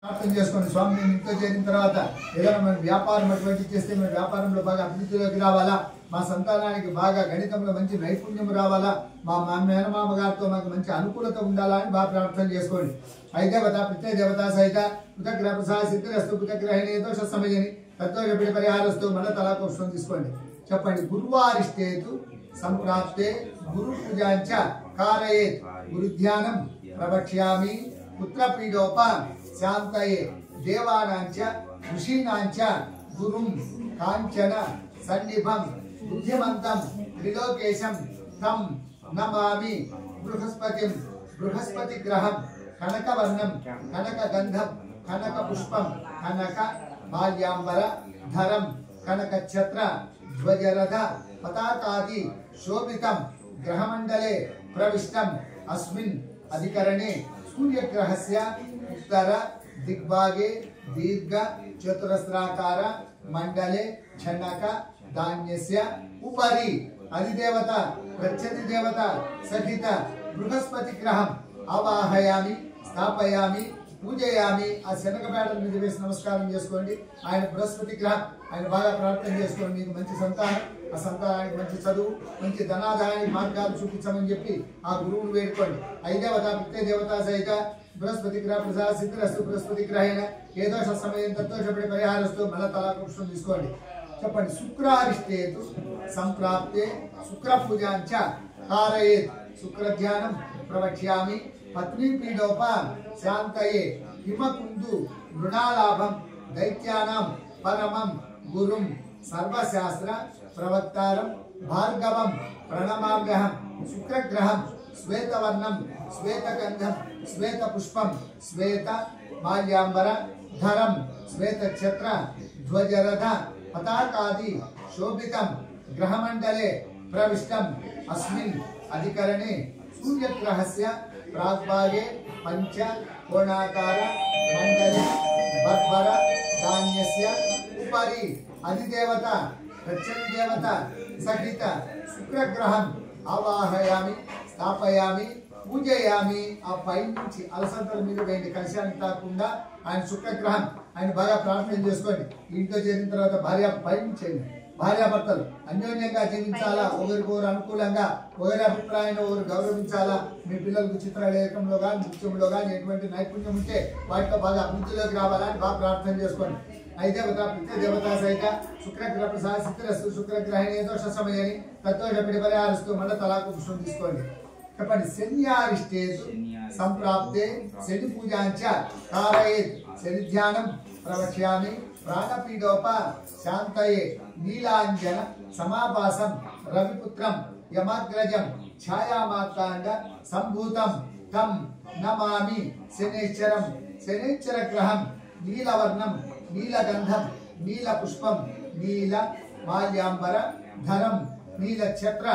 అర్థం చేసుకోండి. స్వామి మేము ఇంట్లో చేరిన తర్వాత ఏదైనా మన వ్యాపారం అటువంటి చేస్తే మన వ్యాపారంలో బాగా అభివృద్ధిలోకి రావాలా, మా సంతానానికి బాగా గణితంలో మంచి నైపుణ్యం రావాలా, మా మేనమామ గారితో మాకు మంచి అనుకూలత ఉండాలా అని బాగా ప్రార్థన చేసుకోండి. ఐదేవత ప్రత్యయ దేవత సహిత కృతగ్రహ ప్రసాద సిద్ధిరస్తు కృతగ్రహిణి దోష సమయని తద్దోష పిడి పరిహారస్తు మళ్ళీ తలాకోష్టం తీసుకోండి. చెప్పండి. గురువారిష్టేతు సంప్రాప్తే గురు పూజాంచ కారయేత్ గురుధ్యానం ప్రవక్ష్యామి పుత్రపీడోప శాంతయే దేవానాంచ ఋషీనాంచ గురుం కాంచన సన్నిభం బుద్ధిమంతం త్రిలోకేశం తం నమామి బృహస్పతిం బృహస్పతి గ్రహం కనకవర్ణం కనక గంధం కనక పుష్పం కనక మాల్యాంబర ధరం కనక ఛత్ర ధ్వజరథ పతాకాది శోభితం గ్రహమండలే ప్రవిష్టం అస్మిన్ అధికరణే సూర్యగ్రహస్య ఉత్తర దిగ్భాగే దీర్ఘ చతురస్రాకార మండలే ఛన్నక ధాన్యస్య ఉపరి అధిదేవత ప్రత్యధి దేవత సహిత బృహస్పతి గ్రహం ఆవాహయామి స్థాపయామి పూజయామి. ఆ శనగపేటల మీద వేసి నమస్కారం చేసుకోండి. ఆయన బృహస్పతి గ్రహం, ఆయన బాగా ప్రార్థన చేసుకోండి. మీకు మంచి సంతానం, ఆ సంతానానికి మంచి చదువు, మంచి ధనాదాయానికి మార్గాలు చూపించమని చెప్పి ఆ గురువును వేడుకోండి. ఐదేవత ప్రత్యయ దేవత సహిత బృహస్పతి గ్రహ ప్రసాద సిద్ధిరస్తు బృహస్పతి గ్రహేణ ఏ దోష సమయం తద్దోషపడి పరిహారస్తు మళ్ళా తలాకృష్ణం తీసుకోండి. చెప్పండి. శుక్రారిష్టేతు సంప్రాప్తే శుక్ర పూజాంచ కారయేత్ శుక్రధ్యానం ప్రవక్ష్యామి పత్నీపీడోప శాంతయే హిమకుందు మృణాలాభం దైత్యానాం పరమం గురుం సర్వశాస్త్ర ప్రవక్తారం భార్గవం ప్రణమామ్యహం. శుక్రగ్రహం శ్వేతవర్ణం శ్వేతగంధం శ్వేత పుష్పం శ్వేత మాల్యాంబర ధరం శ్వేత ఛత్ర ధ్వజరథ పతాకాది శోభితం గ్రహమండలే ప్రవిష్టం అస్మిన్ అధికరణే సూర్యగ్రహస్య ప్రాగ్భాగే పంచ కోణాకార మండలే బర్బర ధాన్యస్య ఉపరి అధిదేవత ప్రత్యధి దేవత సహిత శుక్రగ్రహం ఆవాహయామి స్థాపయామి పూజయామి. ఆ పై నుంచి అలసంతల మీద వేయండి, కలశానికి తాకుండా. ఆయన శుక్రగ్రహం, ఆయన బాగా ప్రార్థన చేసుకోండి. ఇంట్లో చేరిన తర్వాత భార్య పై నుంచి భార్యాభర్తలు అన్యోన్యంగా జీవించాలా, ఒకరికొకరు అనుకూలంగా, ఒకరి అభిప్రాయాన్ని ఒకరు గౌరవించాలా. మీ పిల్లలకు చిత్రలేఖంలో కానీ నృత్యంలో కానీ ఎటువంటి నైపుణ్యం ఉంటే వాటితో బాగా అభివృద్ధిలోకి రావాలని బాగా ప్రార్థన చేసుకోండి. ఐదేవత ప్రత్యయ దేవత సహిత శుక్రగ్రహ ప్రసాద సిద్ధిరస్తు శుక్రగ్రహిణి దోష సమయని తద్దోష పిడి పరిహారస్తు మళ్ళీ తలాకృష్ణం తీసుకోండి. చెప్పండి. శన్యారిష్టేతు సంప్రాప్తే శని పూజాంచ కారయేత్ శని ధ్యానం ప్రవక్ష్యామి ప్రాణపీడోప శాంతయే నీలాంజన సమాభాసం రవిపుత్రం యమాగ్రజం ఛాయామాతాండ సంభూతం తం నమామి శనేశ్వరం. శనేశ్వర గ్రహం నీలవర్ణం నీలగంధం నీల పుష్పం నీల మాల్యాంబర ధరం నీల ఛత్ర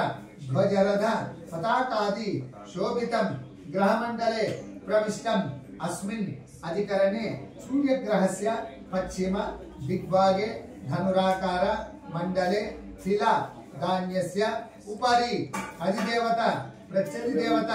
ధ్వజరథ పతాకాది శోభితం గ్రహమండలే ప్రవిష్టం అస్మిన్ అధికరణే సూర్యగ్రహస్య పశ్చిమ దిగ్భాగే ధనురాకార మండలే శిల ధాన్యస్య ఉపరి అధిదేవత ప్రత్యధి దేవత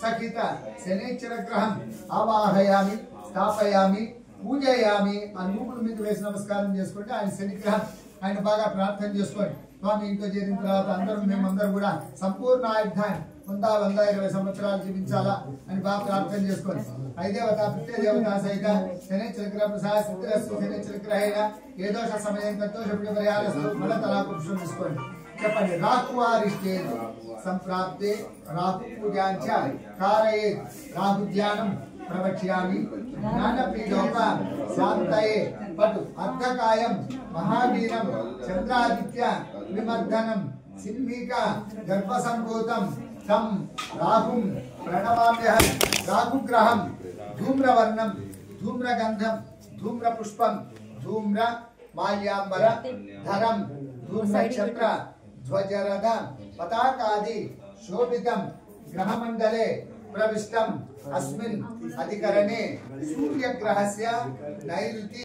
సహిత శనేశ్వర గ్రహం ఆవాహయామి స్థాపయామి పూజయామి. ఆ నూపుల మీద వేసి నమస్కారం చేసుకోండి. ఆయన శనిగ్రహం, ఆయన బాగా ప్రార్థన చేసుకోండి. స్వామి ఇంట్లో చేరిన తర్వాత మేమందరం కూడా సంపూర్ణ ఆయుర్దాయం 100-120 సంవత్సరాలు జీవించాలా అని బాగా ప్రార్థన చేసుకోండి. ఐదేవత ప్రత్యయ దేవత సహిత శనేశ్వర గ్రహ ప్రసాద సిద్ధిరస్తు శనేశ్వర గ్రహేణ ఏ దోష సమయం తద్దోషపడి పరిహారస్తు మళ్ళీ తలాకృష్ణం తీసుకోండి. చెప్పండి. రాహువారిష్టేతు సంప్రాప్తే రాహు పూజాంచ కారయేత్ రాహుధ్యానం ప్రవక్ష్యామి జ్ఞానపీడోప శాంతయే పటు అర్ధకాయం మహావీరం చంద్రాదిత్య విమర్దనం సింహిక గర్భసంభూతం తం రాహుం ప్రణమామ్యహం. రాహుగ్రహం ధూమ్రవర్ణం ధూమ్రగంధం ధూమ్రపుష్పం ధూమ్ర మాల్యాంబర ధరం ధూమ్రఛత్ర ధ్వజరథ పతాకాది శోభితం గ్రహమండలే ప్రవిష్టం అస్మిన్ అధికరణే సూర్యగ్రహస్య నైరుతి